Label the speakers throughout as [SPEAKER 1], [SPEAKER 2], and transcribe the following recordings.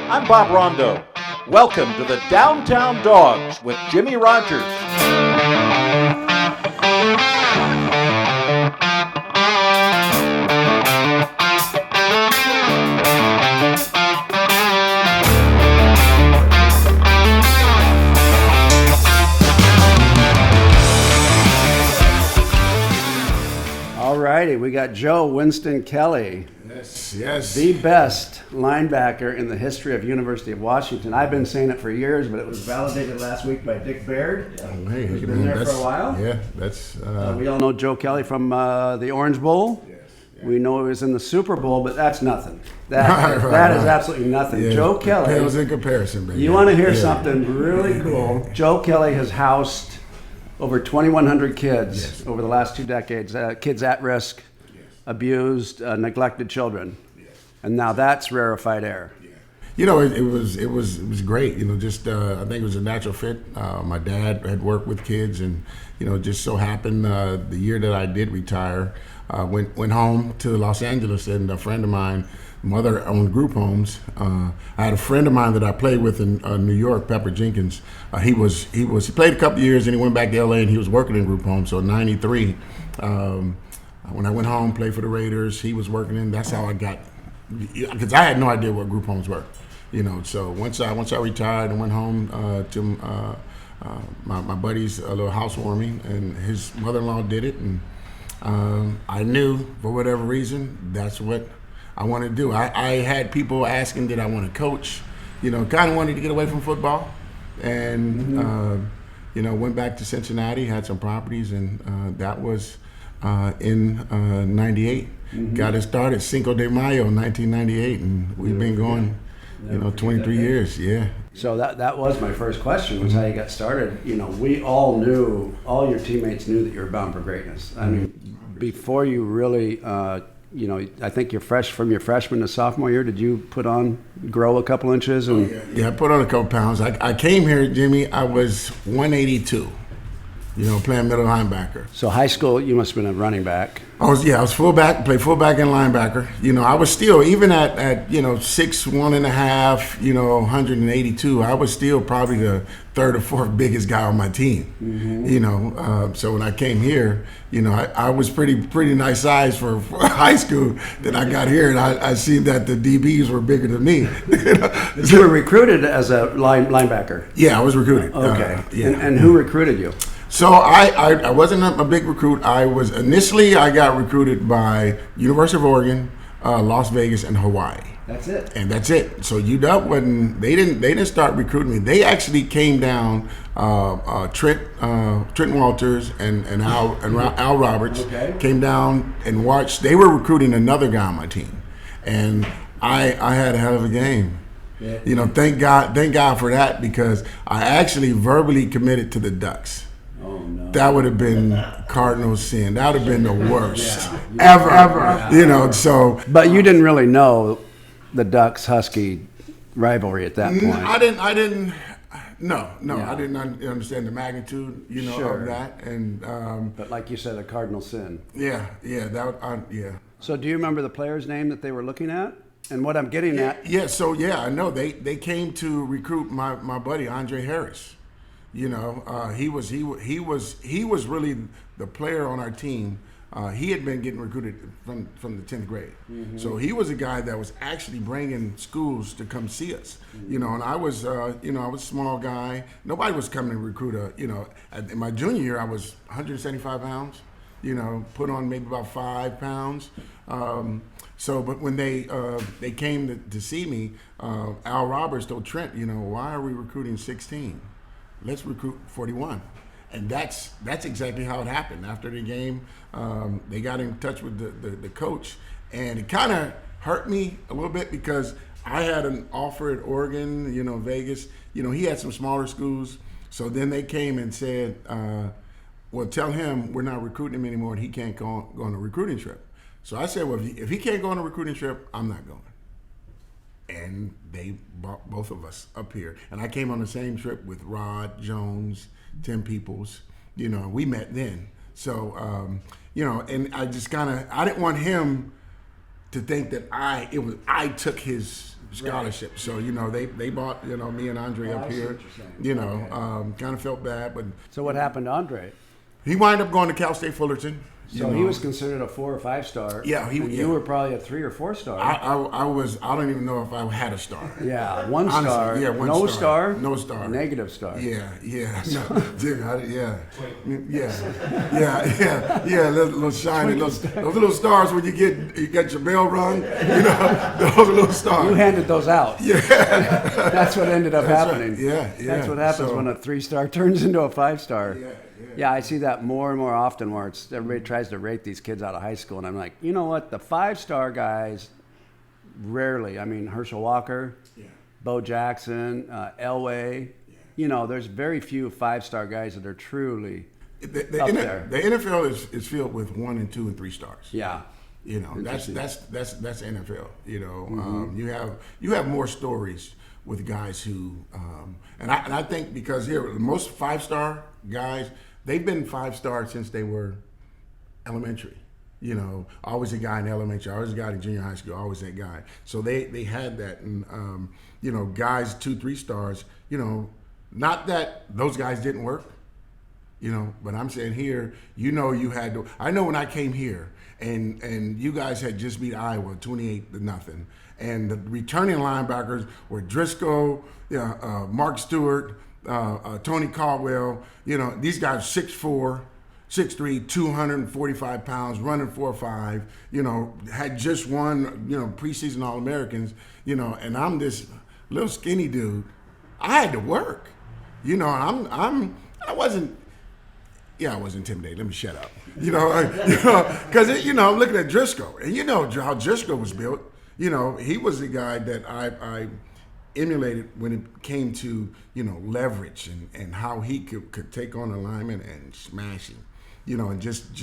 [SPEAKER 1] I'm Bob Rondo. Welcome to the Downtown Dawgs with Jimmy Rogers.
[SPEAKER 2] All righty, we got Joe Winston Kelly.
[SPEAKER 3] Yes.
[SPEAKER 2] The best linebacker in the history of University of Washington. I've been saying it for years, but it was validated last week by Dick Baird.
[SPEAKER 3] Hey,
[SPEAKER 2] He's been there for a while.
[SPEAKER 3] Yeah, that's...
[SPEAKER 2] We all know Joe Kelly from the Orange Bowl.
[SPEAKER 3] Yes, yeah.
[SPEAKER 2] We know he was in the Super Bowl, but that's nothing. That is absolutely nothing.
[SPEAKER 3] Yeah,
[SPEAKER 2] Joe Kelly.
[SPEAKER 3] Pales in comparison, baby.
[SPEAKER 2] You want to hear something really cool? Joe Kelly has housed over 2,100 kids over the last 2 decades. Kids at risk, abused, neglected children. And now that's rarefied air.
[SPEAKER 3] You know, it was great. You know, just I think it was a natural fit. My dad had worked with kids, and just so happened the year that I did retire, went home to Los Angeles, and a friend of mine, mother owned group homes. I had a friend of mine that I played with in New York, Pepper Jenkins. He played a couple years, and he went back to LA, and he was working in group homes. So in '93, when I went home, played for the Raiders, he was working in. That's how I got. Because I had no idea what group homes were, So once I retired and went home to my buddy's little housewarming, and his mother-in-law did it, and I knew for whatever reason that's what I wanted to do. I had people asking, did I want to coach? Kind of wanted to get away from football, and went back to Cincinnati, had some properties, and that was in '98. Got it started Cinco de Mayo, 1998, and we've been going, 23 years. Yeah.
[SPEAKER 2] So that was my first question, was how you got started. We all knew, all your teammates knew that you were bound for greatness. I mean, before you really, I think you're fresh from your freshman to sophomore year. Did you grow a couple inches? And
[SPEAKER 3] Yeah, I put on a couple pounds. I came here, Jimmy, I was 182. Playing middle linebacker.
[SPEAKER 2] So high school, you must have been a running back.
[SPEAKER 3] I was fullback, played fullback and linebacker. I was still, even at 6'1 and a half, 182, I was still probably the third or fourth biggest guy on my team. So when I came here, I was pretty nice size for high school. Then I got here and I seen that the DBs were bigger than me.
[SPEAKER 2] You were recruited as a linebacker?
[SPEAKER 3] Yeah, I was recruited.
[SPEAKER 2] Okay. And who recruited you?
[SPEAKER 3] So I wasn't a big recruit. I got recruited by University of Oregon, Las Vegas, and Hawaii.
[SPEAKER 2] That's it.
[SPEAKER 3] And that's it. So UW they didn't start recruiting me. They actually came down. Trent Walters and Al Roberts came down and watched. They were recruiting another guy on my team, and I had a hell of a game. Yeah. Thank God for that, because I actually verbally committed to the Ducks.
[SPEAKER 2] Oh, no.
[SPEAKER 3] That would have been cardinal sin. That would have been the worst ever. Yeah. So.
[SPEAKER 2] But you didn't really know the Ducks-Husky rivalry at that point.
[SPEAKER 3] I didn't. No, I didn't understand the magnitude, of that. And
[SPEAKER 2] but like you said, a cardinal sin.
[SPEAKER 3] Yeah.
[SPEAKER 2] So do you remember the player's name that they were looking at? And what I'm getting at?
[SPEAKER 3] Yeah. So I know they came to recruit my buddy Andre Harris. He was really the player on our team. He had been getting recruited from the 10th grade. Mm-hmm. So he was a guy that was actually bringing schools to come see us. And I was a small guy. Nobody was coming to recruit in my junior year I was 175 pounds, put on maybe about 5 pounds. But when they came to see me, Al Roberts told Trent, why are we recruiting 16? Let's recruit 41. And that's exactly how it happened. After the game, they got in touch with the coach, and it kind of hurt me a little bit, because I had an offer at Oregon, Vegas. He had some smaller schools. So then they came and said, well, tell him we're not recruiting him anymore and he can't go on a recruiting trip. So I said, well, if he can't go on a recruiting trip, I'm not going. And they brought both of us up here. And I came on the same trip with Rod Jones, Tim Peoples. We met then. So, and I just I didn't want him to think that I took his scholarship. So they bought me and Andre up
[SPEAKER 2] I see
[SPEAKER 3] here.
[SPEAKER 2] what you're saying.
[SPEAKER 3] Kind of felt bad, but
[SPEAKER 2] So what happened to Andre?
[SPEAKER 3] he wound up going to Cal State Fullerton.
[SPEAKER 2] So he was considered a 4 or 5 star.
[SPEAKER 3] Yeah,
[SPEAKER 2] and you were probably a 3 or 4 star.
[SPEAKER 3] I was. I don't even know if I had a star.
[SPEAKER 2] Yeah, 1
[SPEAKER 3] Honestly,
[SPEAKER 2] star.
[SPEAKER 3] yeah, 1
[SPEAKER 2] no
[SPEAKER 3] star.
[SPEAKER 2] star.
[SPEAKER 3] No star.
[SPEAKER 2] Negative star.
[SPEAKER 3] Yeah. No, dude, yeah. Little shiny, those little stars when you get your bell rung. Those little stars.
[SPEAKER 2] You handed those out.
[SPEAKER 3] Yeah,
[SPEAKER 2] That's what ended up happening.
[SPEAKER 3] right. Yeah.
[SPEAKER 2] That's what happens
[SPEAKER 3] So-
[SPEAKER 2] when a 3 star turns into a 5 star.
[SPEAKER 3] Yeah.
[SPEAKER 2] Yeah, I see that more and more often where everybody tries to rate these kids out of high school, and I'm like, you know what? The 5 star guys, rarely. I mean, Herschel Walker, Bo Jackson, Elway. There's very few 5 star guys that are truly up there.
[SPEAKER 3] The NFL is filled with 1 and 2 and 3 stars.
[SPEAKER 2] Yeah.
[SPEAKER 3] That's NFL. You have more stories with guys who, and I think because here most 5 star guys, they've been 5 stars since they were elementary. Always a guy in elementary, always a guy in junior high school, always that guy. So they had that, and guys 2, 3 stars. Not that those guys didn't work. But I'm saying here, you had to. I know when I came here, and you guys had just beat Iowa 28-0, and the returning linebackers were Driscoll, Mark Stewart, Tony Caldwell. These guys 6'4", 6'3", 245 pounds, running 4.5. Had just won preseason All-Americans. And I'm this little skinny dude. I had to work. I wasn't. Yeah, I was intimidated. Let me shut up. Because I'm looking at Driscoll, and how Driscoll was built. He was the guy that I emulated when it came to leverage and how he could take on a lineman and smash him. And just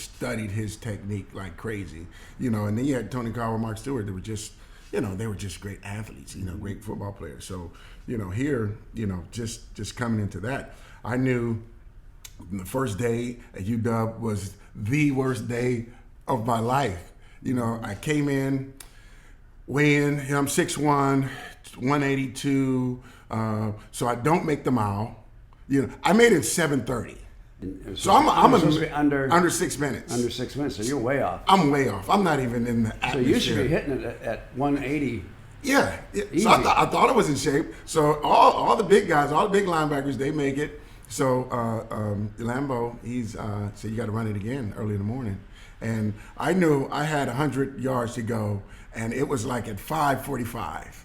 [SPEAKER 3] studied his technique like crazy. And then you had Tony Caldwell, Mark Stewart. They were just they were just great athletes. Great football players. So here just coming into that, I knew. The first day at UW was the worst day of my life. I came in, weighing, I'm 6'1", 182, so I don't make the mile. I made it 7:30. So I'm under 6 minutes.
[SPEAKER 2] Under 6 minutes, so you're way off.
[SPEAKER 3] I'm way off. I'm not even in the
[SPEAKER 2] So
[SPEAKER 3] atmosphere.
[SPEAKER 2] you should be hitting it at 180.
[SPEAKER 3] Yeah.
[SPEAKER 2] Easy.
[SPEAKER 3] So I thought I was in shape. So all the big guys, all the big linebackers, they make it. So Lambeau, he's said you got to run it again early in the morning, and I knew I had 100 yards to go, and it was like at 5:45.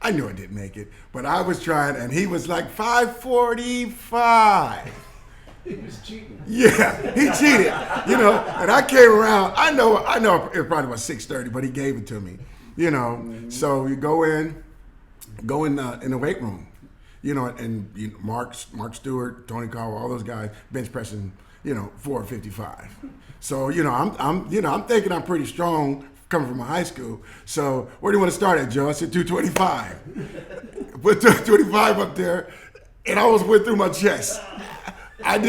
[SPEAKER 3] I knew I didn't make it, but I was trying, and he was like 5:45.
[SPEAKER 2] He was cheating.
[SPEAKER 3] Yeah, he cheated, And I came around. I know it probably was 6:30, but he gave it to me, So you go in the weight room. And Mark Stewart, Tony Caldwell, all those guys bench pressing, 455. So I'm thinking I'm pretty strong coming from a high school. So where do you want to start at, Joe? I said 225. Put 225 up there, and I almost went through my chest. I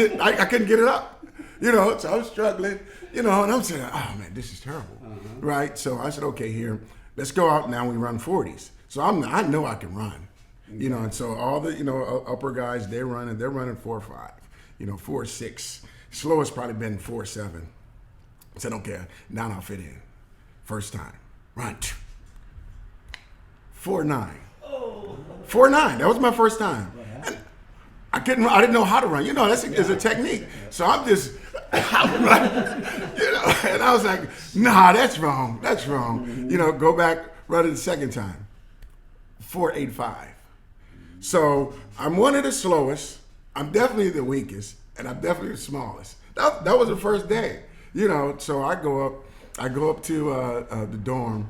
[SPEAKER 3] couldn't get it up, So I was struggling, and I'm saying, oh man, this is terrible, right? So I said, okay, here, let's go out now. We run 40s. So I know I can run. And so all the upper guys they're running 4.5, 4.6. Slowest probably been 4.7. I said okay, now I'll fit in. First time, run 4.9. 4.9. That was my first time. And I didn't know how to run. That's a technique. So I'm just, and I was like, nah, that's wrong. That's wrong. Go back, run it the second time. 4.85. So I'm one of the slowest. I'm definitely the weakest, and I'm definitely the smallest. That was the first day, So I go up to the dorm,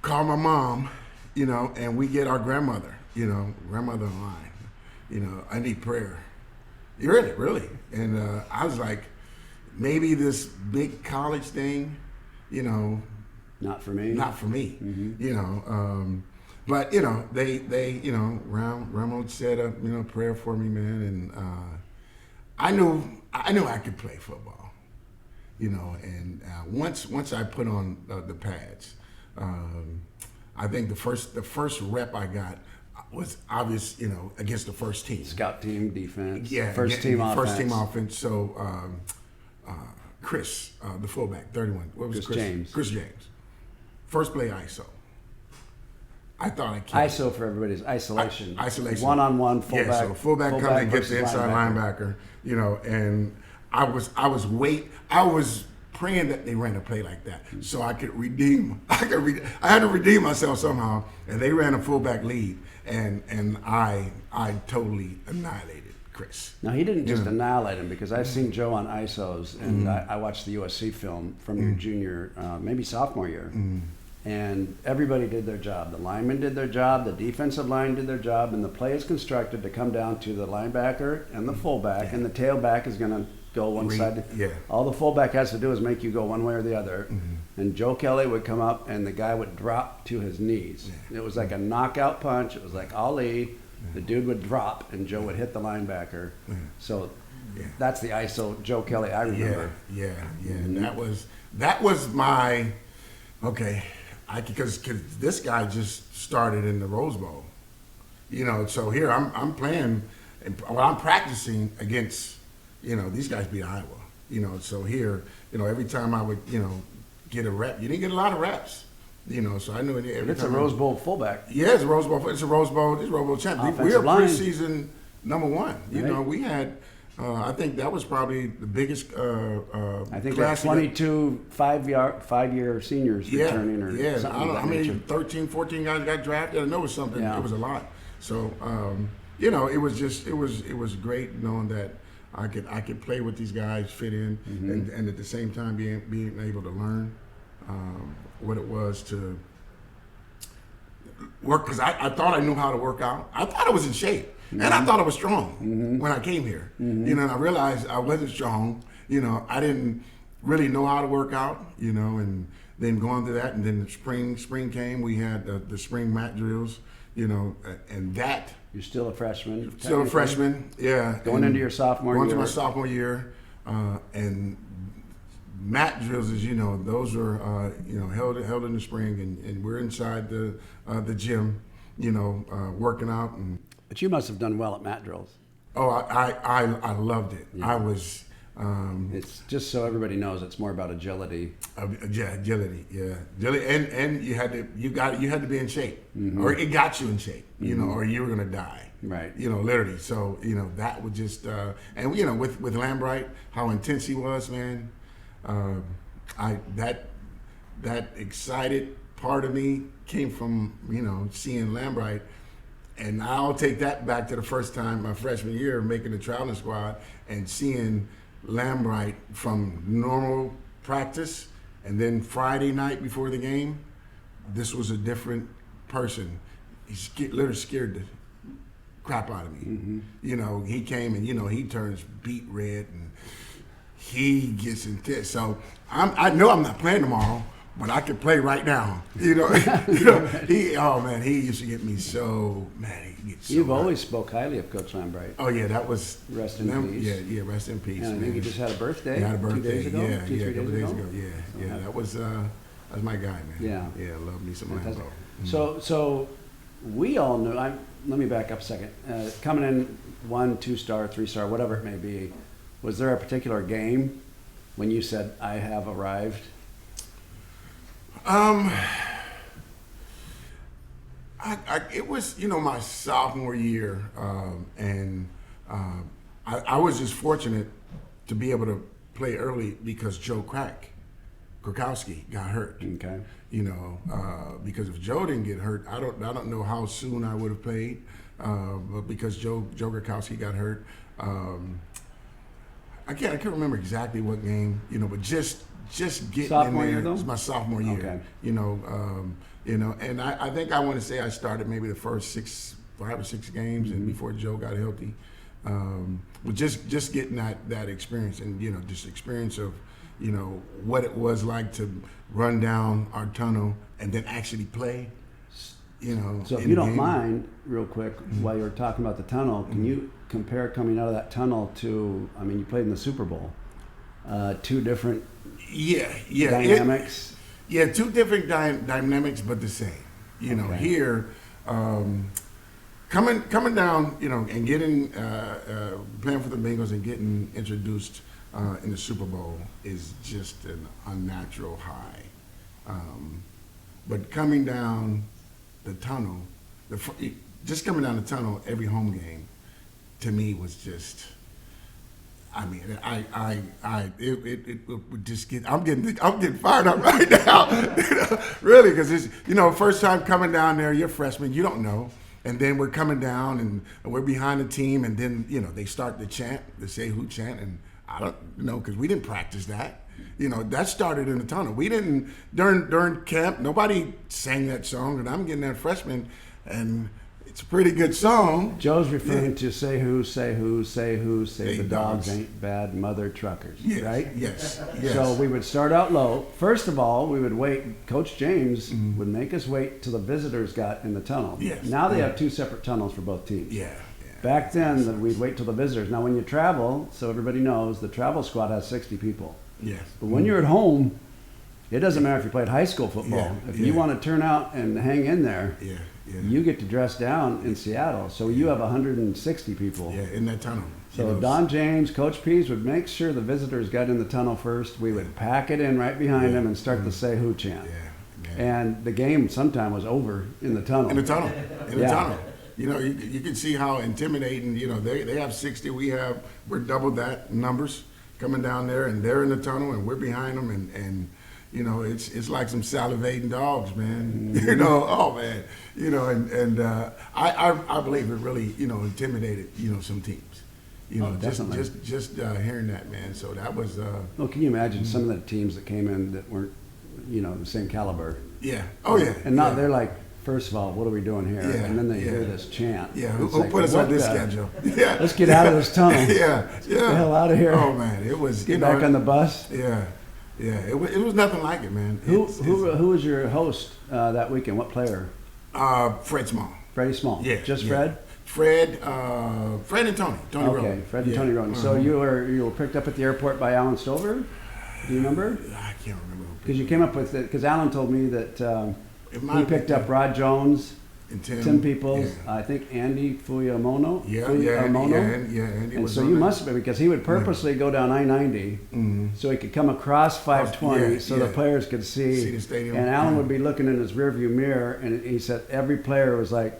[SPEAKER 3] call my mom, and we get our grandmother, grandmother online. I need prayer. Really. And I was like, maybe this big college thing,
[SPEAKER 2] Not for me.
[SPEAKER 3] Not for me, But they Ramos said a prayer for me, man, and I knew I could play football, and once I put on the pads, I think the first rep I got was obvious, against the first team.
[SPEAKER 2] Scout team defense.
[SPEAKER 3] Yeah,
[SPEAKER 2] First team offense.
[SPEAKER 3] First team offense. So Chris, the fullback, 31. What was
[SPEAKER 2] Chris James.
[SPEAKER 3] Chris James. First play ISO. I thought I killed
[SPEAKER 2] ISO for everybody's isolation.
[SPEAKER 3] Isolation.
[SPEAKER 2] One-on-one fullback.
[SPEAKER 3] Yeah, so fullback comes and gets the
[SPEAKER 2] versus
[SPEAKER 3] inside linebacker. And I was praying that they ran a play like that so I could redeem. I had to redeem myself somehow, and they ran a fullback lead, and I totally annihilated Chris.
[SPEAKER 2] Now, he didn't just annihilate him, because I've seen Joe on ISOs, and I watched the USC film from your junior, maybe sophomore year, and everybody did their job. The linemen did their job, the defensive line did their job, and the play is constructed to come down to the linebacker and the fullback, and the tailback is going to go one side.
[SPEAKER 3] Yeah.
[SPEAKER 2] All the fullback has to do is make you go one way or the other. And Joe Kelly would come up, and the guy would drop to his knees. It was like a knockout punch. It was like Ali. The dude would drop, and Joe would hit the linebacker. So that's the ISO Joe Kelly I remember.
[SPEAKER 3] Yeah. And that was my because this guy just started in the Rose Bowl. So here I'm playing, I'm practicing against. These guys beat Iowa. So here, every time I would, get a rep, you didn't get a lot of reps. So I knew every time.
[SPEAKER 2] It's a Rose Bowl fullback.
[SPEAKER 3] Yeah, it's a Rose Bowl. It's a Rose Bowl champ. We were preseason number one. We had. I think that was probably the biggest.
[SPEAKER 2] I think there were 22 five-year seniors returning, or something.
[SPEAKER 3] I mean, 13, 14 guys got drafted. I know it was something.
[SPEAKER 2] Yeah.
[SPEAKER 3] It was a lot. So it was great knowing that I could play with these guys, fit in, and at the same time being able to learn what it was to work. Because I thought I knew how to work out. I thought I was in shape, and I thought I was strong when I came here. And I realized I wasn't strong. I didn't really know how to work out. And then going through that, and then the spring came. We had the spring mat drills. And that.
[SPEAKER 2] You're still a freshman.
[SPEAKER 3] Still a freshman, yeah.
[SPEAKER 2] Going into your sophomore year.
[SPEAKER 3] Going to my sophomore year, and mat drills, as you know, those are held in the spring, and we're inside the gym, working out.
[SPEAKER 2] But you must have done well at mat drills.
[SPEAKER 3] Oh, I loved it.
[SPEAKER 2] Yeah.
[SPEAKER 3] I was.
[SPEAKER 2] It's just so everybody knows, it's more about agility.
[SPEAKER 3] Agility, yeah. And you had to be in shape, or it got you in shape, or you were gonna die,
[SPEAKER 2] right?
[SPEAKER 3] Literally. So that would just and with Lambright, how intense he was, man. That excited part of me came from seeing Lambright. And I'll take that back to the first time, my freshman year, making the traveling squad and seeing Lambright from normal practice, and then Friday night before the game, this was a different person. He literally scared the crap out of me. He came and he turns beet red and he gets intense. So I know I'm not playing tomorrow, but I could play right now. He used to get me so mad.
[SPEAKER 2] You've always spoke highly of Coach Lambright.
[SPEAKER 3] Oh yeah, that was
[SPEAKER 2] rest in peace.
[SPEAKER 3] Yeah, rest in peace.
[SPEAKER 2] And I think he just had a birthday.
[SPEAKER 3] He had a birthday.
[SPEAKER 2] 2 days ago.
[SPEAKER 3] Yeah,
[SPEAKER 2] 3 days ago.
[SPEAKER 3] Yeah. That was my guy, man. Yeah, love me some Lambo.
[SPEAKER 2] So we all knew. Let me back up a second. Coming in 1, 2-star, 3-star, whatever it may be. Was there a particular game when you said, "I have arrived"?
[SPEAKER 3] It was, my sophomore year, and I was just fortunate to be able to play early because Joe Krakowski got hurt.
[SPEAKER 2] Okay.
[SPEAKER 3] Because if Joe didn't get hurt, I don't know how soon I would have played, but because Joe Krakowski got hurt, I can't remember exactly what game, but just getting
[SPEAKER 2] sophomore
[SPEAKER 3] in there.
[SPEAKER 2] Year, though?
[SPEAKER 3] It was my sophomore year.
[SPEAKER 2] Okay.
[SPEAKER 3] And I think I want to say I started maybe the first 5 or 6 games, and before Joe got healthy. But just getting that experience, and just experience of what it was like to run down our tunnel and then actually play.
[SPEAKER 2] So if you don't mind, real quick, while you're talking about the tunnel, can you compare coming out of that tunnel to? I mean, you played in the Super Bowl. 2 different dynamics.
[SPEAKER 3] Two different dynamics, but the same. You know,
[SPEAKER 2] Okay.
[SPEAKER 3] here, coming down, you know, and getting playing for the Bengals and getting introduced in the Super Bowl is just an unnatural high. But coming down the tunnel, just coming down the tunnel every home game, to me was just. I mean, it would just get. I'm getting fired up right now, you know, really, because it's, you know, first time coming down there, you're a freshman, you don't know, and then we're coming down and we're behind the team, and then, you know, they start the chant, the say who chant, and I don't know, because we didn't practice that. You know, that started in the tunnel. We didn't during camp. Nobody sang that song, and I'm getting that freshman, and it's a pretty good song.
[SPEAKER 2] Joe's referring to say who, say the dogs
[SPEAKER 3] Dawgs.
[SPEAKER 2] ain't bad mother truckers,
[SPEAKER 3] Yes,
[SPEAKER 2] right?
[SPEAKER 3] Yes.
[SPEAKER 2] So we would start out low. First of all, we would wait. Coach James would make us wait till the visitors got in the tunnel.
[SPEAKER 3] Yes.
[SPEAKER 2] Now they have two separate tunnels for both teams.
[SPEAKER 3] Yeah.
[SPEAKER 2] Back then, we'd wait till the visitors. Now, when you travel, so everybody knows, the travel squad has 60 people.
[SPEAKER 3] Yes.
[SPEAKER 2] But when you're at home, it doesn't matter if you played high school football.
[SPEAKER 3] Yeah,
[SPEAKER 2] If you
[SPEAKER 3] yeah.
[SPEAKER 2] want to turn out and hang in there,
[SPEAKER 3] Yeah.
[SPEAKER 2] you get to dress down in Seattle. So you have 160 people.
[SPEAKER 3] Yeah, in that tunnel.
[SPEAKER 2] So
[SPEAKER 3] You know,
[SPEAKER 2] Don James, Coach Pease would make sure the visitors got in the tunnel first. We would pack it in right behind them and start the say who chant.
[SPEAKER 3] Yeah.
[SPEAKER 2] And the game sometime was over in the tunnel.
[SPEAKER 3] In the tunnel. In the
[SPEAKER 2] Yeah.
[SPEAKER 3] tunnel. You know, you can see how intimidating, you know, they have 60, we're double that numbers coming down there, and they're in the tunnel and we're behind them, and you know, it's like some salivating dogs, man. You know, oh man. You know, and I believe it really, you know, intimidated, you know, some teams. You know,
[SPEAKER 2] definitely.
[SPEAKER 3] just hearing that, man. So that was
[SPEAKER 2] Well, can you imagine some of the teams that came in that weren't, you know, the same caliber?
[SPEAKER 3] yeah. Oh yeah.
[SPEAKER 2] And now
[SPEAKER 3] yeah.
[SPEAKER 2] they're like, first of all, what are we doing here?
[SPEAKER 3] Yeah,
[SPEAKER 2] And then they
[SPEAKER 3] yeah.
[SPEAKER 2] hear this chant.
[SPEAKER 3] Yeah,
[SPEAKER 2] It's
[SPEAKER 3] who
[SPEAKER 2] like,
[SPEAKER 3] put us
[SPEAKER 2] what
[SPEAKER 3] on this
[SPEAKER 2] the-
[SPEAKER 3] schedule? Yeah.
[SPEAKER 2] Let's get out of this tunnel.
[SPEAKER 3] Yeah, yeah.
[SPEAKER 2] Get the hell out of here.
[SPEAKER 3] Oh man, it was.
[SPEAKER 2] Get
[SPEAKER 3] you
[SPEAKER 2] back
[SPEAKER 3] know,
[SPEAKER 2] on the bus.
[SPEAKER 3] Yeah, yeah. It was nothing like it, man.
[SPEAKER 2] Who
[SPEAKER 3] It's-
[SPEAKER 2] was your host that weekend? What player?
[SPEAKER 3] Fred Small.
[SPEAKER 2] Freddie Small.
[SPEAKER 3] Yeah,
[SPEAKER 2] Just
[SPEAKER 3] yeah.
[SPEAKER 2] Fred.
[SPEAKER 3] Fred and Tony. Tony
[SPEAKER 2] Okay,
[SPEAKER 3] Rowan.
[SPEAKER 2] Fred and
[SPEAKER 3] Yeah.
[SPEAKER 2] Tony Rowan. So
[SPEAKER 3] Uh-huh.
[SPEAKER 2] you were picked up at the airport by Alan Stover. Do you remember?
[SPEAKER 3] I can't remember.
[SPEAKER 2] Because you came up with it. Because Alan told me that
[SPEAKER 3] It might
[SPEAKER 2] he
[SPEAKER 3] have
[SPEAKER 2] picked
[SPEAKER 3] been
[SPEAKER 2] up Rod Jones,
[SPEAKER 3] and
[SPEAKER 2] Tim Peoples,
[SPEAKER 3] Yeah.
[SPEAKER 2] I think Andy Fuyamono.
[SPEAKER 3] Yeah,
[SPEAKER 2] Fuyamono.
[SPEAKER 3] yeah, Andy
[SPEAKER 2] And
[SPEAKER 3] was
[SPEAKER 2] so
[SPEAKER 3] on
[SPEAKER 2] you
[SPEAKER 3] that.
[SPEAKER 2] must have been, because he would purposely go down I-90 so he could come across 520
[SPEAKER 3] Yeah,
[SPEAKER 2] so the
[SPEAKER 3] yeah.
[SPEAKER 2] players could see.
[SPEAKER 3] See the stadium.
[SPEAKER 2] And Alan
[SPEAKER 3] Yeah.
[SPEAKER 2] would be looking in his rearview mirror, and he said every player was like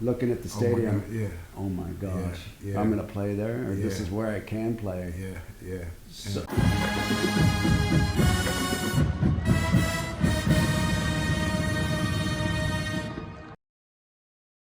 [SPEAKER 2] looking at the
[SPEAKER 3] Oh my
[SPEAKER 2] stadium.
[SPEAKER 3] God, yeah,
[SPEAKER 2] Oh my gosh,
[SPEAKER 3] yeah.
[SPEAKER 2] I'm going to play there, or this
[SPEAKER 3] Yeah.
[SPEAKER 2] is where I can play.
[SPEAKER 3] yeah, yeah.
[SPEAKER 2] So,